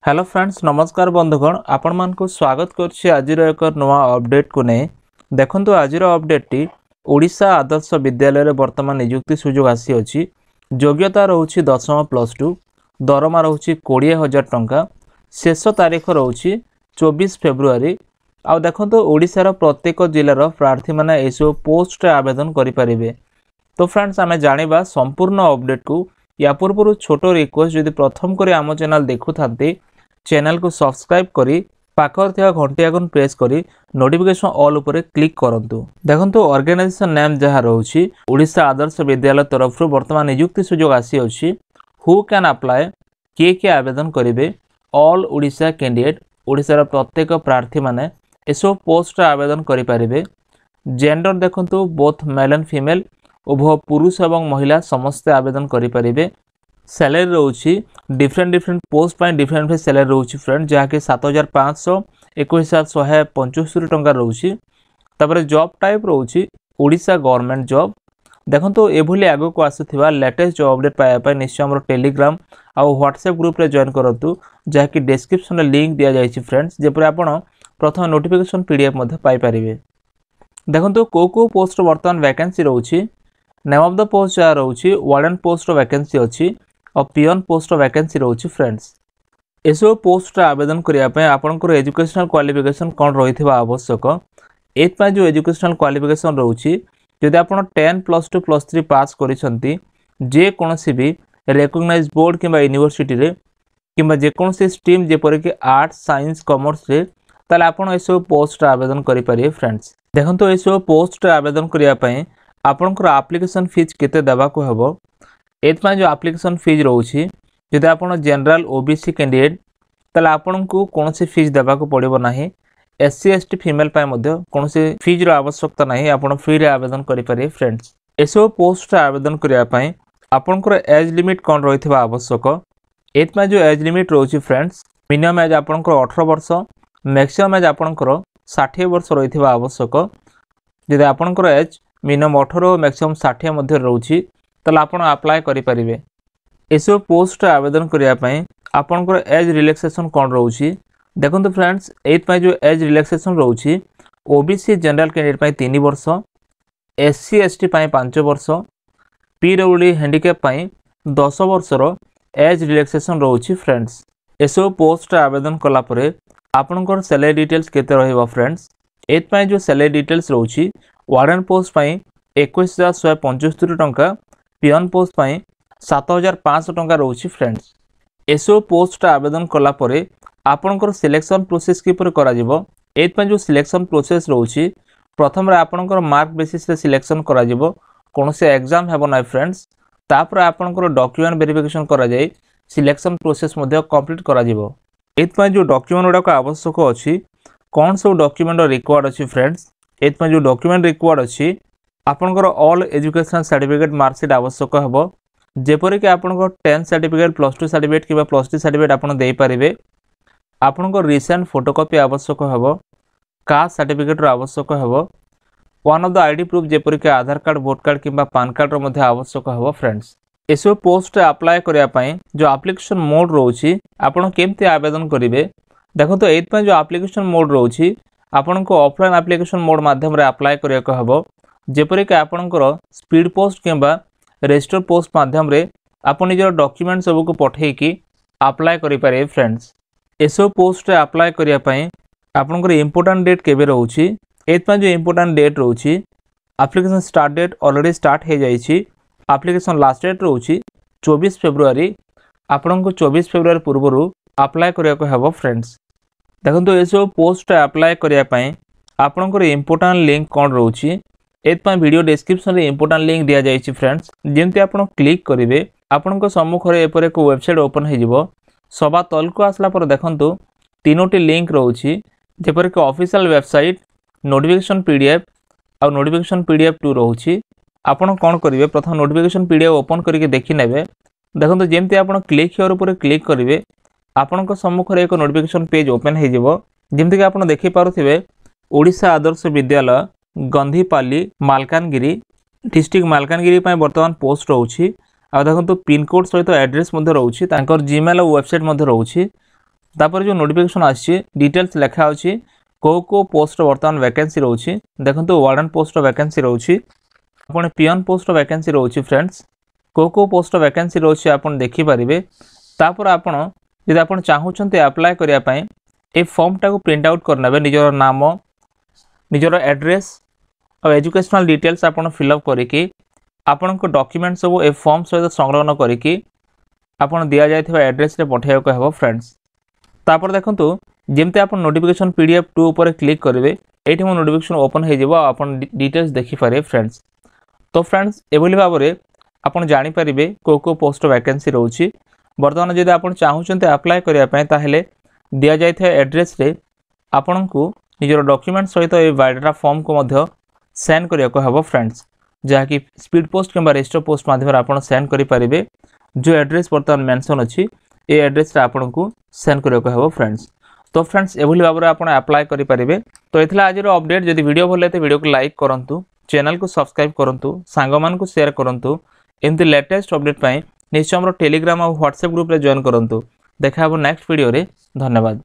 Hello friends नमस्कार बंधुगण आपण मान को स्वागत करछि आजिर एक नवा अपडेट को नै देखंतु आजिर अपडेट टी ओडिशा आदर्श विद्यालय रे वर्तमान नियुक्ति सुजोग आसी अछि। योग्यता रहउछि 10वीं प्लस 2 दरमा रहउछि 20000 टंका शेष तारीख रहउछि 24 फेब्रुआरी आ देखंतु ओडिशा रो प्रत्येक जिल्ला रो प्रार्थी माने एसो पोस्ट रे आवेदन करि परिबे। तो फ्रेंड्स आमे जानिबा संपूर्ण अपडेट को या पूर्व छोटो रिक्वेस्ट जदि प्रथम करे आम चैनल देखु थांते चैनल को सब्सक्राइब करी पाखर थिया घंटी आइकन प्रेस करी नोटिफिकेशन ऑल ऊपर क्लिक करंतु। देखंतु ऑर्गेनाइजेशन नेम जहा रहउछि ओडिशा आदर्श विद्यालय तरफ रु वर्तमान नियुक्ति सुजोग आसी अछि। हु कैन अप्लाई के आवेदन करिवे ऑल ओडिशा कैंडिडेट ओडिशा रा प्रत्येक प्रार्थी माने एसो पोस्ट आवेदन करि परिबे। जेंडर देखंतु बोथ मेल एंड फीमेल उभय पुरुष एवं महिला समस्त आवेदन करि परिबे। सैलरी रहउछि डिफरेंट पोस्ट पाई डिफरेंट सैलरी रहउछि फ्रेंड जहा के 7500 21175 टंका रहउछि। तबरे जॉब टाइप रहउछि ओडिशा गवर्नमेंट जॉब। देखंतु एभली आगो को आसुथिबा लेटेस्ट जॉब अपडेट पाया पाई निश्चय हमर टेलीग्राम आ व्हाट्सएप ग्रुप रे जॉइन करंतु जहा कि डिस्क्रिप्शन रे लिंक दिया जायछि फ्रेंड्स जे पर आपण प्रथम नोटिफिकेशन पीडीएफ मध्ये पाई परिबे। देखंतु को पोस्ट वर्तमान वैकेंसी रहउछि नेम ऑफ द पोस्ट जहा रहउछि वार्डन पोस्ट वैकेंसी अछि और पियन पोस्ट वैकेंसी रहउछि फ्रेंड्स। एसो पोस्ट आवेदन करिया पय आपनकर एजुकेशनल क्वालिफिकेशन कोन रहिथिबा आवश्यक एत पय जो एजुकेशनल क्वालिफिकेशन रहउछि जदि आपण 10 प्लस 2 प्लस 3 पास करिसंती जे कोनोसी भी रिकॉग्नाइज्ड बोर्ड किबा यूनिवर्सिटी रे किबा जे कोनोसी स्ट्रीम जे पर कि आर्ट्स साइंस कॉमर्स रे ताले आपण एसो पोस्ट आवेदन करि परिए फ्रेंड्स। देखंतु एसो पोस्ट आवेदन करिया पय आपनकर एप्लीकेशन फीस केते देबा को हबो एत पय जो एप्लीकेशन फीस रहउछि जदि आपण जनरल ओबीसी कैंडिडेट ताले आपण को कोनोसी फीस देबा को पड़िबो नाही। एससी एसटी फीमेल पाए मध्ये कोनोसी फीस रो आवश्यकता नाही आपण फ्री रे आवेदन करि पारे फ्रेंड्स। एसो पोस्ट आवेदन करिया पय आपनकर एज लिमिट कोन रहिथिबा आवश्यक एत पय जो एज लिमिट रहउछि फ्रेंड्स मिनिमम एज आपनकर 18 वर्ष मैक्सिमम एज आपनकर 60 वर्ष रहिथिबा आवश्यक। जदि आपनकर एज मिनिमम 18 मैक्सिमम 60 मध्ये रहउछि तला आपण अप्लाई करि परिबे। एसो पोस्ट आवेदन करिया पय आपनकर एज रिलैक्सेशन कोन रहउछि देखंतु फ्रेंड्स एत पय जो एज रिलैक्सेशन रहउछि ओबीसी जनरल कैंडिडेट पय 3 वर्ष एससी एसटी पय 5 वर्ष पीडब्ल्यूडी हैंडीकैप पय 10 वर्ष रो एज रिलैक्सेशन रहउछि फ्रेंड्स। एसो पोस्ट आवेदन कला परे आपनकर सैलरी डिटेल्स केते रहइबो फ्रेंड्स एत पय जो सैलरी डिटेल्स रहउछि वार्डन पोस्ट पय 21175 टंका पियन पोस्ट पय 7500 टंका रहउछि फ्रेंड्स। एसो पोस्ट आवेदन कला परे आपनकर सिलेक्शन प्रोसेस किपर करा जिवो एत पय जो सिलेक्शन प्रोसेस रहउछि प्रथम रे आपनकर मार्क बेसिस रे सिलेक्शन करा जिवो कोनोसे एग्जाम हेबो नै फ्रेंड्स तापर आपनकर डॉक्यूमेंट वेरिफिकेशन करा जाय सिलेक्शन प्रोसेस मध्ये कंप्लीट करा जिवो। एत पय जो डॉक्यूमेंट उडा को आवश्यक अछि कोन सब डॉक्यूमेंट रिक्वायर्ड अछि फ्रेंड्स एत पय जो डॉक्यूमेंट रिक्वायर्ड अछि आपनकर ऑल एजुकेशन सर्टिफिकेट मार्कशीट आवश्यक हबो जेपरि कि आपनकर 10 सर्टिफिकेट प्लस 2 सर्टिफिकेट किबा प्लस 3 सर्टिफिकेट आपन देई परिबे। आपनकर रिसेंट फोटोकॉपी आवश्यक हबो कास्ट सर्टिफिकेट रो आवश्यक हबो one of the ID proof जेपरि कि आधार कार्ड वोट कार्ड किबा पैन कार्ड रो मध्ये आवश्यक हबो फ्रेंड्स। एसो पोस्ट अप्लाई करिया पय जो एप्लीकेशन मोड रहउछि आपन केमते आवेदन करिवे देखो तो एत पय जो एप्लीकेशन मोड रहउछि आपन को ऑफलाइन एप्लीकेशन मोड माध्यम रे अप्लाई करिया को हबो जेपरि कि आपनकर स्पीड पोस्ट किबा रजिस्टर पोस्ट माध्यम रे आपन निजर डॉक्यूमेंट सब को पठेई की अप्लाई करि पारे फ्रेंड्स। एसो पोस्ट अप्लाई करिया पय आपनकर इंपोर्टेंट डेट केबे रहउछि एत पय जो इंपोर्टेंट डेट रहउछि application start date already start हे जाईछि एप्लीकेशन लास्ट डेट रहउछि 24 फेब्रुआरी आपन को 24 फेब्रुआरी पूर्वरु अप्लाई करिया को हबो फ्रेंड्स। देखंतु एसो पोस्ट अप्लाई करिया पय आपनकर इंपोर्टेंट लिंक कोन रहउछि एत पय वीडियो डिस्क्रिप्शन रे इंपोर्टेंट लिंक दिया जाईछि फ्रेंड्स जेंति आपण क्लिक करिवे आपण को सम्मुख रे एपर एक वेबसाइट ओपन हे जिवो सभा तल को आसला पर देखंतु तीनोटी लिंक रहउछि जेपर कि ऑफिशियल वेबसाइट नोटिफिकेशन पीडीएफ आ नोटिफिकेशन पीडीएफ 2 रहउछि। आपण कोन करिवे प्रथम नोटिफिकेशन पीडीएफ ओपन करके देखि नेबे देखंतु जेंति आपण क्लिक हियर ऊपर क्लिक करिवे आपण को सम्मुख रे एक नोटिफिकेशन पेज ओपन हे जिवो जेंति कि आपण देखि पारुथिबे ओडिशा आदर्श विद्यालय गंधीपाली मालकानगिरी डिस्ट्रिक्ट मालकानगिरी पय वर्तमान पोस्ट रहउछि आ देखंतु पिन कोड सहित एड्रेस मध्ये रहउछि तांकर जीमेल वेबसाइट मध्ये रहउछि तापर जो नोटिफिकेशन आसी डिटेल्स लिखा अच्छी को पोस्ट बर्तमान वैकेंसी रोचे देखो वार्डन पोस्ट वैकेंसी रोचे आपन पियन पोस्ट वैकेंसी रोचे फ्रेंड्स को पोस्ट वैकेंसी रोचे आपन देखि परिबे। तापर आपन यदि आपन चाहूचंते अप्लाई करिया पई ए फॉर्म टाको प्रिंट आउट करनेबे निजर नाम निजर एड्रेस और एजुकेशनल डिटेल्स आपन फिलअप करिकि आपन को डॉक्यूमेंट सब ए फॉर्म सहित संलग्न करिकि आपन दिया जायथिबा एड्रेस रे पठाइयो को हेबो फ्रेंड्स। तापर देखंतु जेमते आपन नोटिफिकेशन पीडीएफ 2 ऊपर क्लिक करेंगे ये मो नोटिफिकेशन ओपन हो आपन डिटेल्स देखिपारे फ्रेंड्स। तो फ्रेंड्स एभली भाव में आपन जानि परिबे को पोस्ट वैकेंसी रोची। बर्तमान जदि आपन चाहूचंते अप्लाई करिया पय ताहेले दिया जायथिबा एड्रेस रे आपन को निजर डॉक्यूमेंट सहित ए बायोडाटा फॉर्म को मध्य सेंड करिया को हेबो फ्रेंड्स जहा कि स्पीड पोस्ट किंबा रजिस्टर पोस्ट माध्यम आपन सेंड करि परिबे। जो एड्रेस बर्तमान मेंशन अछि ए एड्रेस रे आपन को सेंड करिया को हेबो फ्रेंड्स। तो फ्रेंड्स एभली भाव में आपन अप्लाई करि परिबे। तो एथला आज अपडेट जदि वीडियो भल लगे वीडियो को लाइक करंतु चैनल को सब्सक्राइब करंतु सांग मान को शेयर करंतु एमती लेटेस्ट अपडेट पाई निश्चय हमर टेलीग्राम और व्हाट्सएप ग्रुप रे जॉइन करंतु। देखा नेक्स्ट वीडियो रे धन्यवाद।